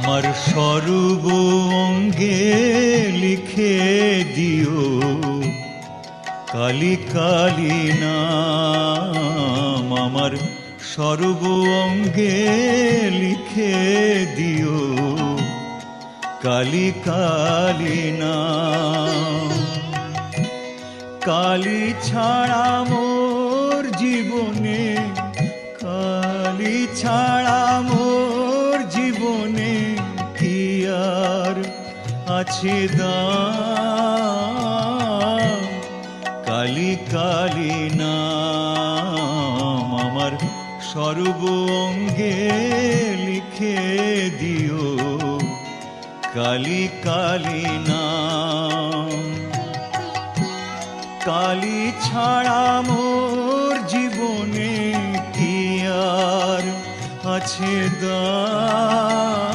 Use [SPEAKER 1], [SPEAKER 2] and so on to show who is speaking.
[SPEAKER 1] আমার সর্ব অঙ্গে লিখে দিও কালী কালী নাম। আমার সর্ব অঙ্গে লিখে দিও কালী কালী নাম। কালী ছাড়া মোর জীবনে, কালী ছাড়া মোর জীবনে কি আর আছে দাম। কালী কালী নাম আমার সর্ব অঙ্গে লিখে দিও কালী কালী নাম। কালী ছাড়া মোর জীবনে কি আর আছে দাম।